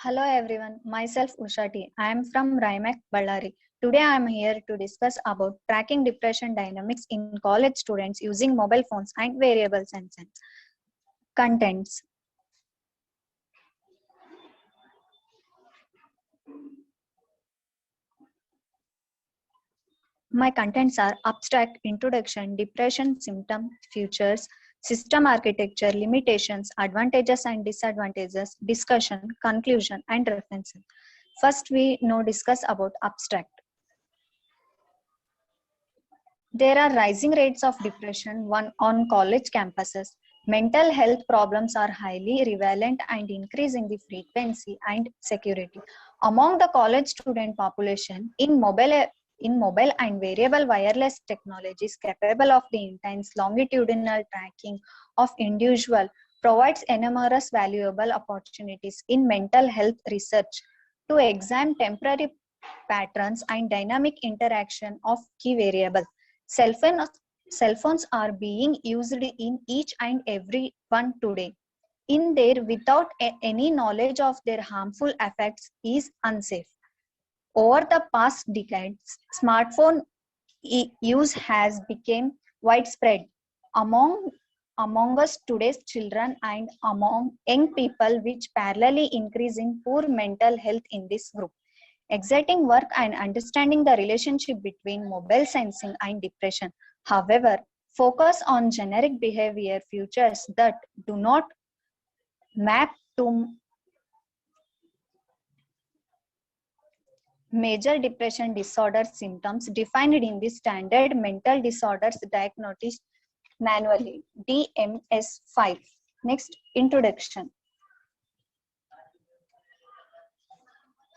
Hello everyone, myself Usha T. I am from Raimak, Ballari. Today I am here to discuss about tracking depression dynamics in college students using mobile phones and variables and sense. Contents. My contents are abstract, introduction, depression, symptom, features, system architecture, limitations, advantages and disadvantages, discussion, conclusion, and references. First, we now discuss about abstract. There are rising rates of depression on college campuses. Mental health problems are highly prevalent and increasing the frequency and security. Among the college student population, in mobile and variable wireless technologies capable of the intense longitudinal tracking of individual provides enormous valuable opportunities in mental health research to examine temporary patterns and dynamic interaction of key variables. Cell, phone, cell phones are being used in each and every one today. In there, without any knowledge of their harmful effects, is unsafe. Over the past decades, smartphone use has become widespread among us today's children and among young people, which parallelly increasing poor mental health in this group. Exciting work and understanding the relationship between mobile sensing and depression. However, focus on generic behavior features that do not map to major depression disorder symptoms defined in the standard mental disorders diagnosis manually DMS5. Next, introduction.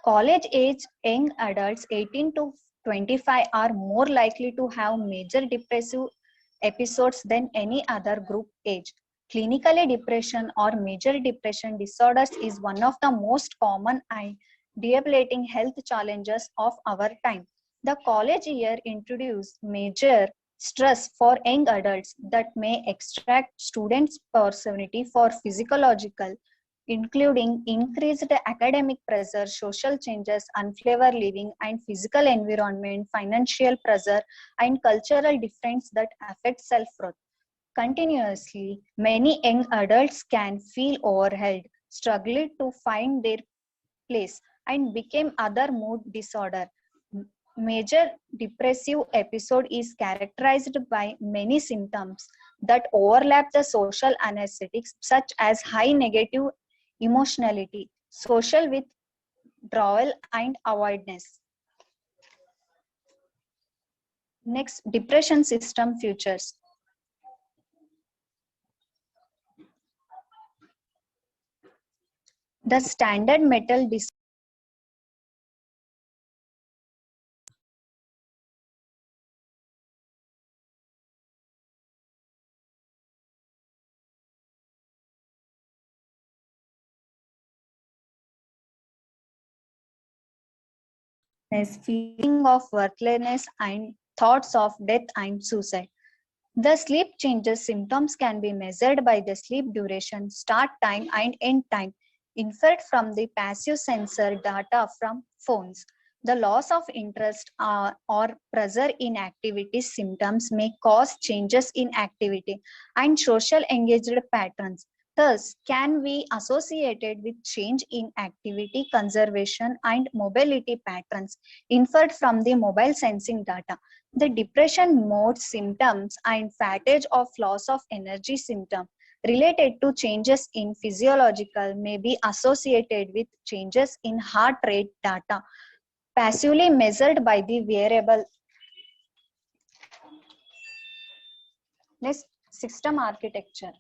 College age young adults 18 to 25 are more likely to have major depressive episodes than any other group age. Clinically, depression or major depression disorders is one of the most common and debilitating health challenges of our time. The college year introduced major stress for young adults that may extract students' personality for physiological including increased academic pressure, social changes, unfavored living and physical environment, financial pressure, and cultural difference that affect self-worth. Continuously, many young adults can feel overwhelmed, struggling to find their place, and become other mood disorder. Major depressive episode is characterized by many symptoms that overlap the social anesthetics such as high negative emotionality, social withdrawal, and avoidance. Next, depression system features. The standard metal feeling of worthlessness and thoughts of death and suicide. The sleep changes symptoms can be measured by the sleep duration, start time, and end time, inferred from the passive sensor data from phones. The loss of interest or pressure in activity symptoms may cause changes in activity and social engaged patterns. Thus, can be associated with change in activity, conservation, and mobility patterns inferred from the mobile sensing data. The depression mode symptoms and fatigue of loss of energy symptom related to changes in physiological may be associated with changes in heart rate data passively measured by the wearable. Next, system architecture.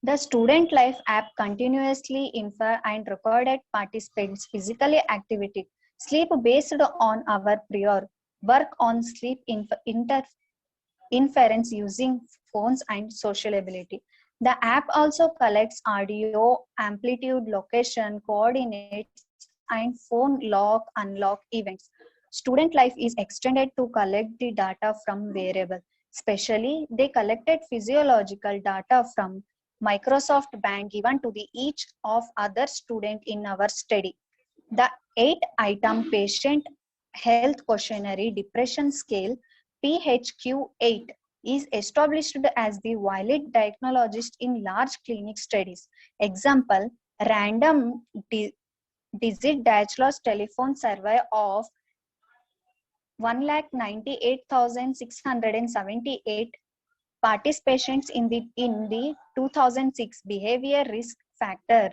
The Student Life app continuously infer and recorded participants' physical activity, sleep based on our prior work on sleep inference using phones and social ability. The app also collects audio, amplitude, location, coordinates, and phone lock unlock events. Student Life is extended to collect the data from wearable. Especially, they collected physiological data from Microsoft Band given to the each of other student in our study. The 8-item patient health questionnaire depression scale PHQ-8 is established as the valid diagnostic in large clinic studies. Example, random digit Dachlos telephone survey of 1,98,678 participants in the 2006 behavior risk factor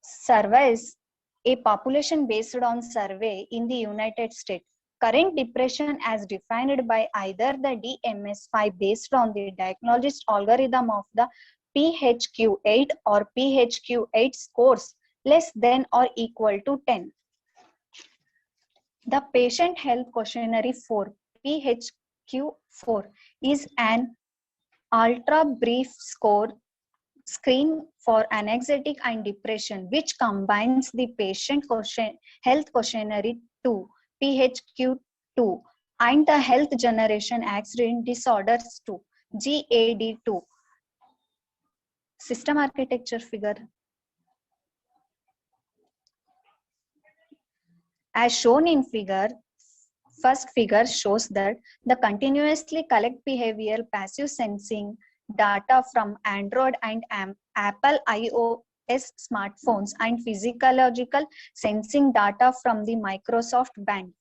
surveys, a population based on survey in the United States. Current depression as defined by either the DMS-5 based on the diagnostic algorithm of the PHQ-8 or PHQ-8 scores less than or equal to 10. The Patient Health Questionnaire 4, PHQ-4, is an ultra-brief score screen for anxiety and depression, which combines the Patient Health Questionnaire 2, PHQ-2, and the Health Generation Accident Disorders 2, GAD-2. System architecture figure. As shown in figure, first figure shows that the continuously collect behavioral passive sensing data from Android and Apple iOS smartphones and physiological sensing data from the Microsoft Band.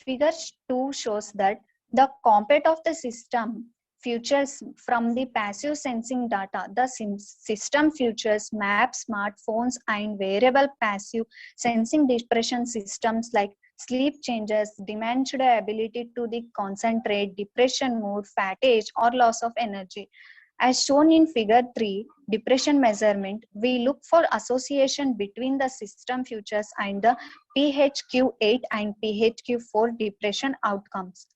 Figure 2 shows that the compute of the system features from the passive sensing data. The system features map smartphones and wearable passive sensing depression systems like sleep changes, diminished ability to concentrate, depression mood, fatigue, or loss of energy. As shown in figure 3, depression measurement, we look for association between the system features and the PHQ-8 and PHQ-4 depression outcomes.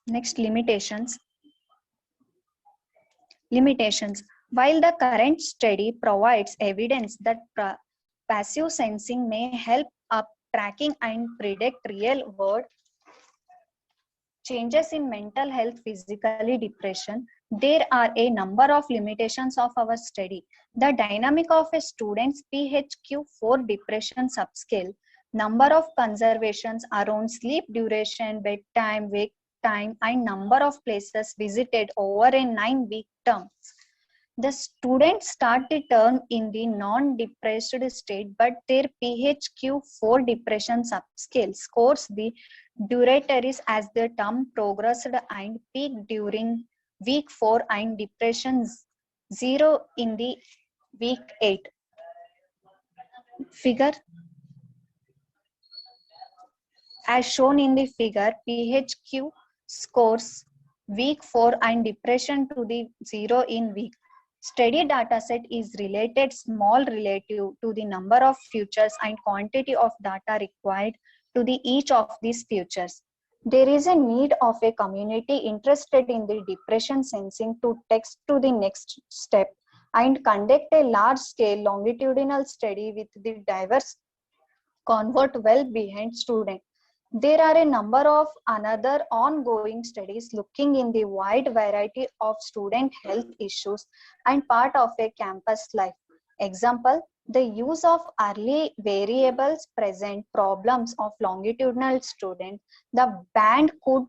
Next, limitations. Limitations. While the current study provides evidence that passive sensing may help up tracking and predict real world changes in mental health, physically depression, there are a number of limitations of our study. The dynamic of a student's PHQ-4 depression subscale, number of conservations around sleep duration, bedtime, wake time, and number of places visited over a 9-week term. The students start the term in the non-depressed state, but their PHQ-4 depression subscale scores the duratories as the term progressed and peaked during week 4 and depression 0 in the week 8. Figure. As shown in the figure, PHQ scores week 4 and depression to the 0 in week. Study dataset is related small relative to the number of features and quantity of data required to the each of these features. There is a need of a community interested in the depression sensing to take to the next step and conduct a large-scale longitudinal study with the diverse convert well behind student. There are a number of another ongoing studies looking in the wide variety of student health issues and part of a campus life. Example, the use of early variables present problems of longitudinal student. The band could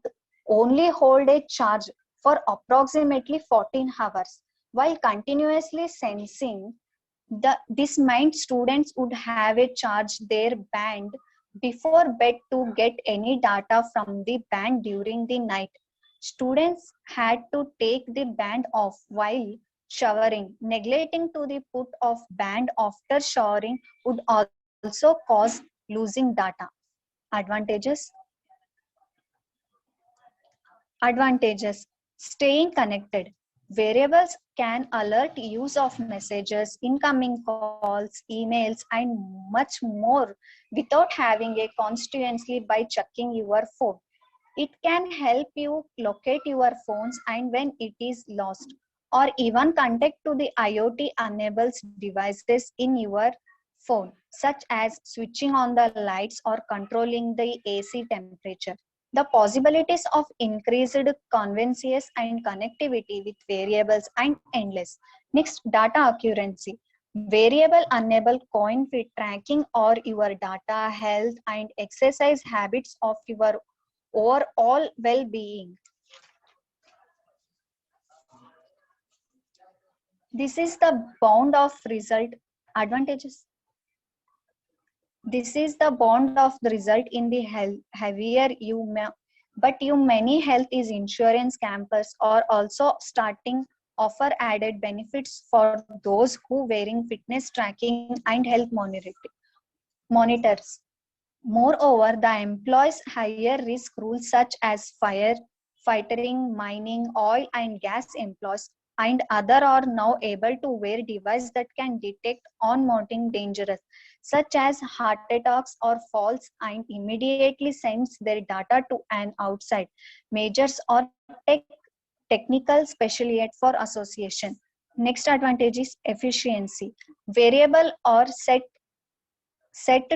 only hold a charge for approximately 14 hours. While continuously sensing, this meant students would have a charge their band before bed to get any data from the band during the night. Students had to take the band off while showering. Neglecting to the put of band after showering would also cause losing data. Advantages. Advantages. Staying connected. Variables can alert use of messages, incoming calls, emails, and much more without having a constituency by checking your phone. It can help you locate your phones and when it is lost, or even connect to the IoT enables devices in your phone, such as switching on the lights or controlling the AC temperature. The possibilities of increased convenience and connectivity with variables and endless. Next, data accuracy. Variable enable coin fit tracking or your data, health, and exercise habits of your overall well-being. This is the bound of result advantages. This is the bond of the result in the heavier you may, but you many health is insurance campus are also starting offer added benefits for those who wearing fitness tracking and health monitors. Moreover, the employs higher risk rules such as fire, fighting, mining, oil and gas employees and other are now able to wear devices that can detect on-mounting dangerous such as heart attacks or falls and immediately sends their data to an outside majors or technical specialist for association. Next advantage is efficiency. Variable or set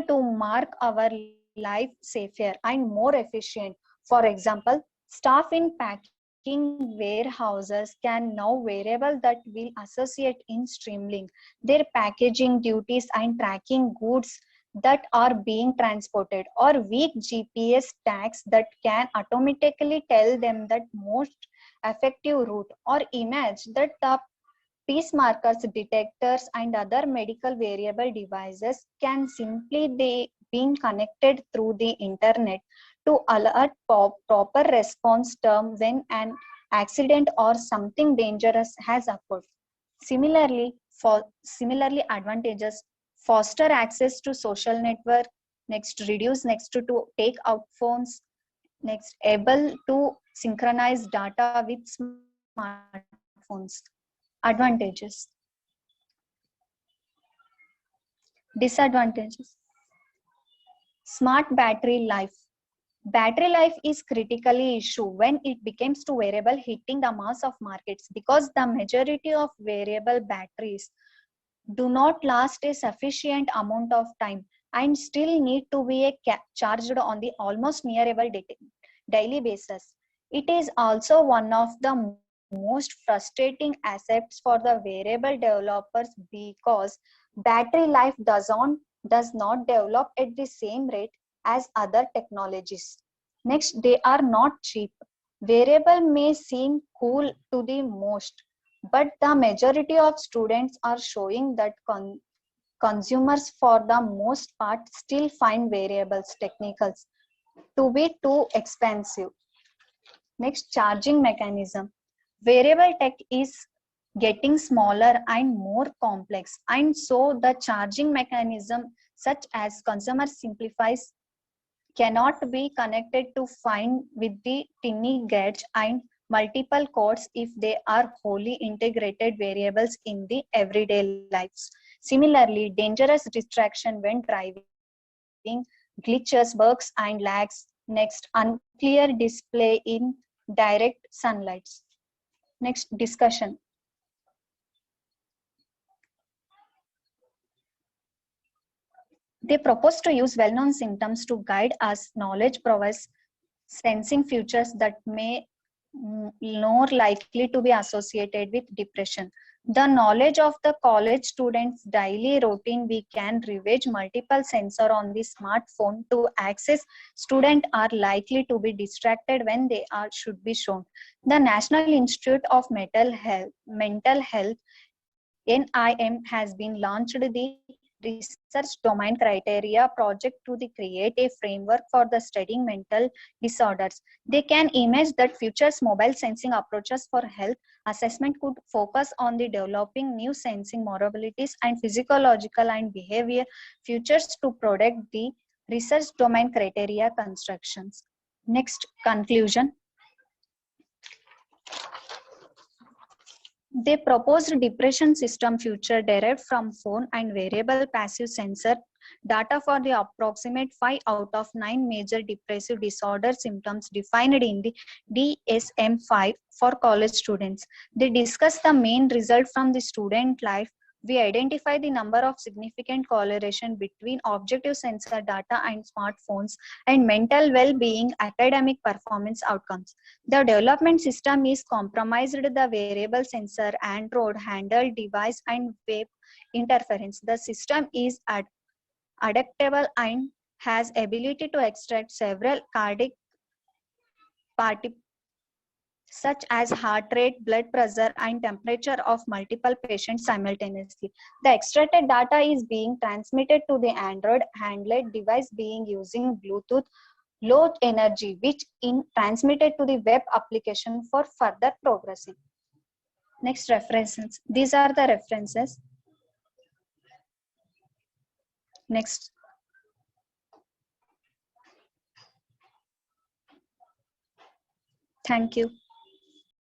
to mark our life safer and more efficient. For example, staff in packing warehouses can now variable that will associate in streamlining their packaging duties and tracking goods that are being transported or weak GPS tags that can automatically tell them that most effective route or image that the piece markers, detectors, and other medical variable devices can simply be being connected through the internet to alert proper response term when an accident or something dangerous has occurred. Similarly advantages foster access to social network, next reduce next to take out phones, next able to synchronize data with smartphones. Advantages. Disadvantages. Smart battery life. Battery life is critically issue when it becomes to variable hitting the mass of markets because the majority of variable batteries do not last a sufficient amount of time and still need to be charged on the almost nearable daily basis. It is also one of the most frustrating aspects for the variable developers because battery life does not develop at the same rate as other technologies. Next, they are not cheap. Variable may seem cool to the most, but the majority of students are showing that consumers for the most part still find variables technicals to be too expensive. Next, charging mechanism. Variable tech is getting smaller and more complex, and so the charging mechanism such as consumer simplifies cannot be connected to find with the tiny gadgets and multiple codes if they are wholly integrated variables in the everyday lives. Similarly, dangerous distraction when driving, glitches, bugs, and lags. Next, unclear display in direct sunlight. Next, discussion. They propose to use well-known symptoms to guide us. Knowledge provides sensing features that may more likely to be associated with depression. The knowledge of the college students' daily routine, we can leverage multiple sensor on the smartphone to access. Students are likely to be distracted when they are should be shown. The National Institute of Mental Health NIM has been launched the research domain criteria project to the create a framework for the studying mental disorders. They can imagine that futures mobile sensing approaches for health assessment could focus on the developing new sensing modalities and physiological and behavior futures to protect the research domain criteria constructions. Next, conclusion. They proposed depression system future derived from phone and variable passive sensor data for the approximate 5 out of 9 major depressive disorder symptoms defined in the DSM-5 for college students. They discuss the main result from the student life We identify the number of significant correlation between objective sensor data and smartphones and mental well-being academic performance outcomes. The development system is compromised the variable sensor, Android, handheld device, and web interference. The system is adaptable and has ability to extract several cardiac particles such as heart rate, blood pressure, and temperature of multiple patients simultaneously. The extracted data is being transmitted to the Android handheld device being using Bluetooth low energy, which in transmitted to the web application for further progressing. Next references. These are the references. Next. Thank you.